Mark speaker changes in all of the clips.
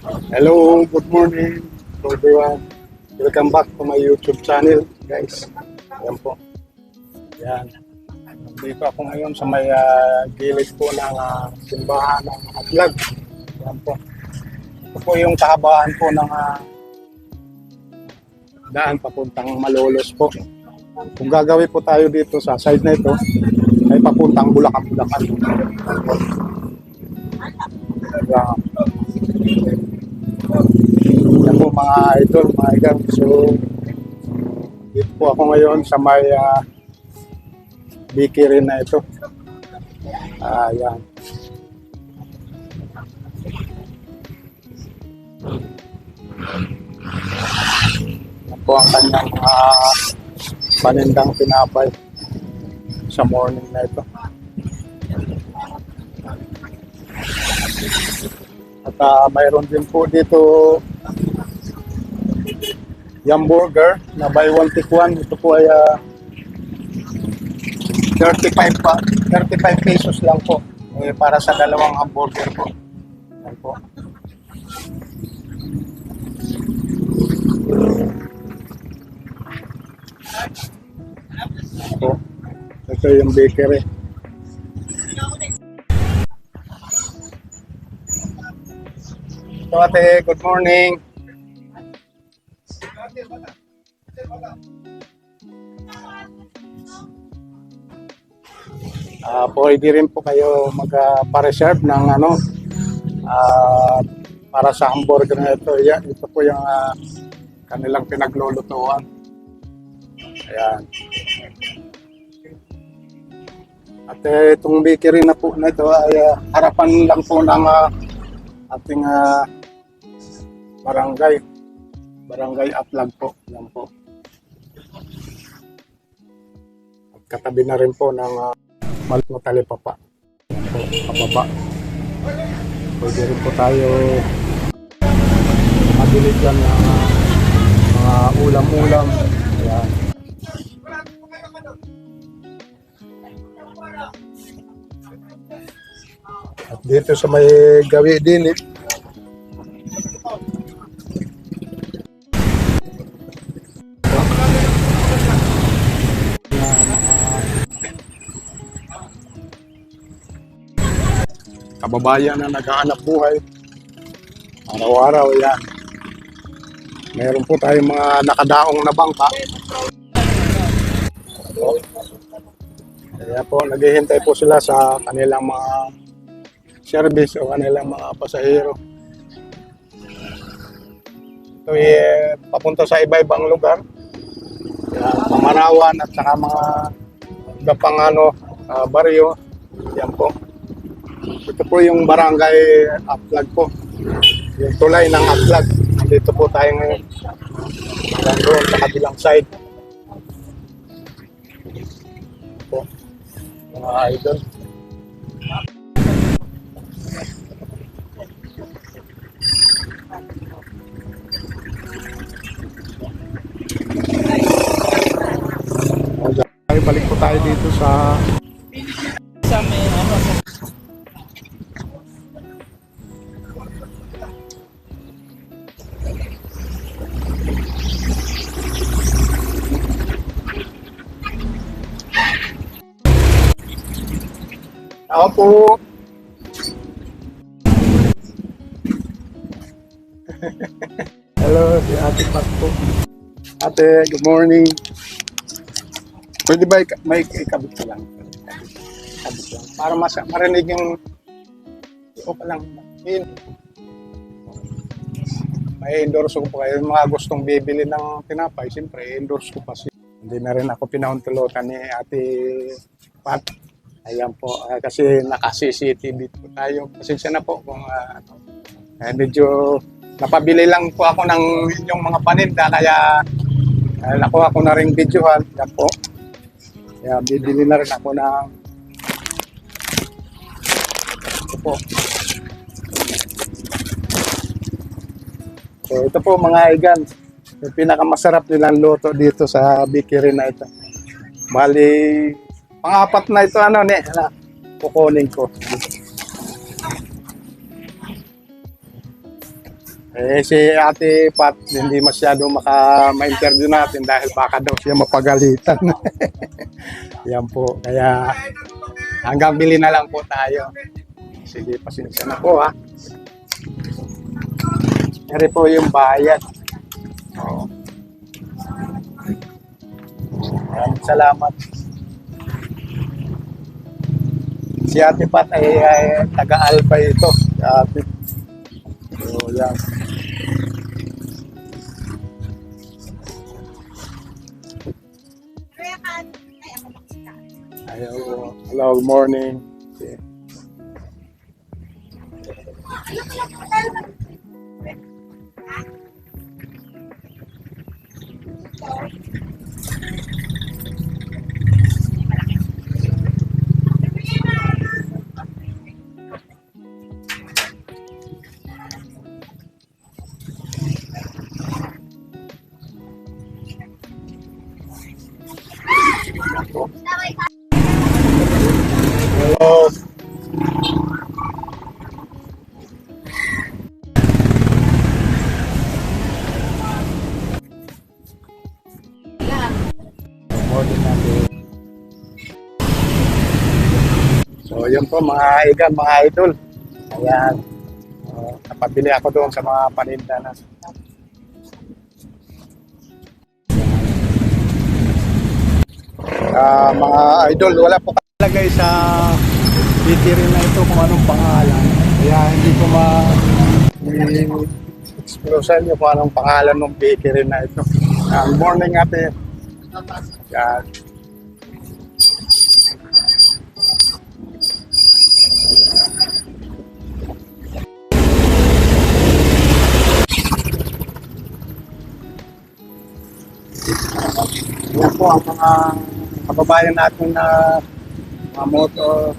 Speaker 1: Hello, good morning to everyone. Welcome back to my YouTube channel, guys. Ayan po. Ayan. Dito ako ngayon sa may gilid po ng simbahan ng Atlag. Ayan po. Ito po yung kahabaan po ng daan papuntang Malolos po. Kung gagawin po tayo dito sa side na ito, ay papuntang Bulacan. Ayan. Yan po mga idol, mga idol. So, dito po ako ngayon sa may bakery na ito. Ayan. Yan po ang kanyang panindang tinapay sa morning na ito. At mayroon din po dito yung burger na buy one take one. Ito po ay 35 pesos lang po. Para sa dalawang hamburger po. Yan po. Ito. Ito yung bakery. So ate, good morning. Pwede rin po kayo magpa-reserve ng para sa hamburger na ito. Yan, ito po yung kanilang pinaglulutuan. Ayan. At itong bakery na po na ito ay harapan lang po ng ating barangay Atlag po. Yan po. At katabi na rin po ng Malmo Talipapa. Yan po, pababa. Pwede rin po tayo mabili dyan ng mga ulam-ulam. Ayan. At dito sa may gawi din kababayan na naghahanap buhay araw-araw. Yan, meron po tayong mga nakadaong na bangka. Kaya po naghihintay po sila sa kanilang mga service o kanilang mga pasahero. Ito papunta sa iba-ibang lugar. Pamanawan at saka mga iba pang baryo. Yan po. Ito po yung barangay Atlag po. Yung tulay ng Atlag. Dito po tayo ngayon. Doon sa kabilang side. Po. Mga idol. Balik po tayo dito sa may ako po. Hello, si Ate Pat po. Ate, good morning. Pwede ba may ikabit ka lang? Ikabit lang. Para marinig yung o pa lang. May endorse ko po kayo. Mga gustong bibili ng tinapay, siyempre, endorse ko pa siya. Hindi na rin ako pinauntulutan ni Ate Pat. Ayan po, kasi naka-CCTV po tayo. Pasensya na po kung medyo napabili lang po ako ng inyong mga paninda, kaya nakuha ko na rin videohan. Yan po. Kaya bibili na rin ako ng ito po. So ito po mga igan, yung pinakamasarap nilang luto dito sa bakery na ito. Bali, pang-apat na ito kukunin ko. Si Ate Pat, hindi masyado ma-interview natin dahil baka daw siya mapagalitan. Yan po. Kaya hanggang bili na lang po tayo. Sige, pasensya na po ha. Yan po yung bayad. Oo. Maraming salamat. Si Ate Pat ay taga-Alpa ito. Si Ate. So, yan. Hello, hello, good morning. Okay. Hello. Morning natin. So, yun po mga igan, mga idol. Ayan. Napabili ako doon sa mga paninda na. Mga idol, wala po kalagay sa bakery na ito kung anong pangalan. Kaya hindi ko explore sa inyo kung anong pangalan ng bakery na ito. Good morning ate. Yan. Yan po ang mga kababayan natin na mga motor,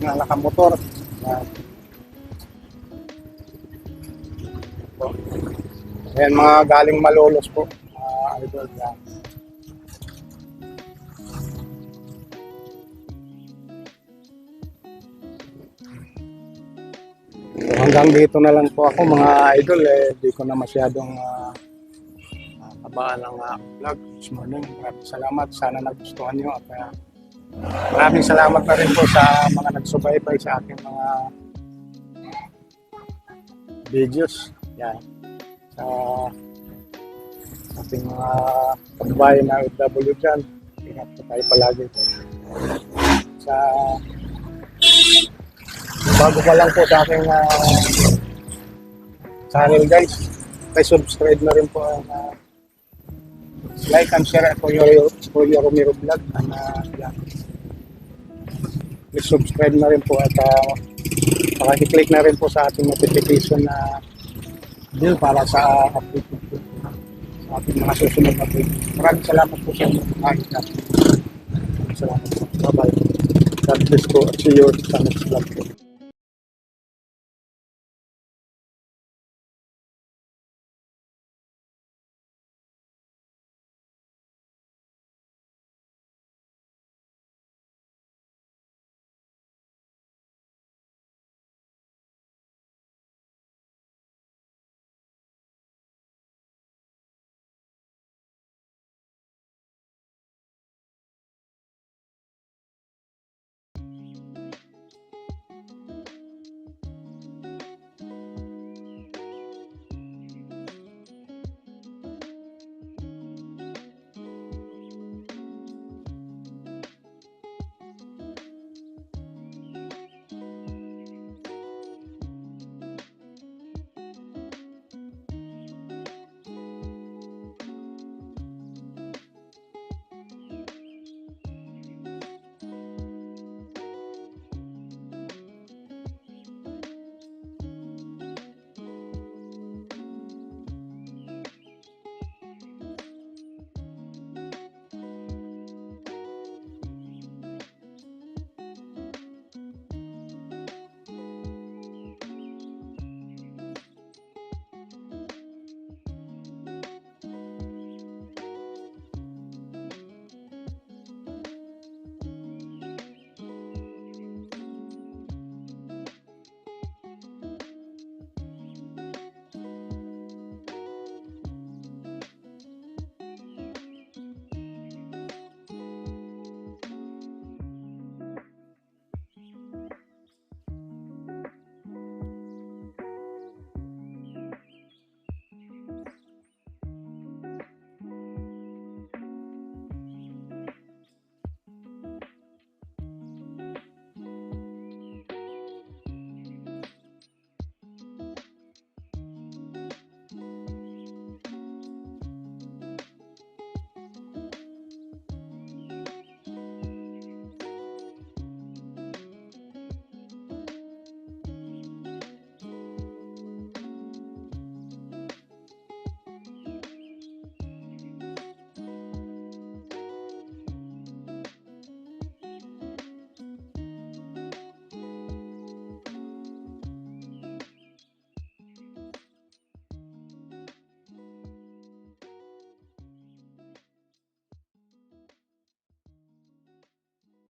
Speaker 1: na nakamotor. Yan. Ayan, mga galing Malolos po. Idol yan. So, hanggang dito na lang po ako mga idol. Hindi ko na masyadong abaan ang vlog this morning. Maraming salamat. Sana nagustuhan nyo. At maraming salamat na rin po sa mga nagsubaybay sa aking mga videos. Yan. Sa ating mga kababayan na OFW dyan. Ingat po tayo palagi. Sa bago pa lang po sa aking channel guys, kay subscribe na rin po ang like and share for your Romero vlog and yeah. Please subscribe na rin po at pakiclick na rin po sa ating notification na bell para sa update po sa ating mga susunod na video. Maraming salamat po sa inyo. Maraming salamat po. Bye bye. God bless po at see you sa next vlog po.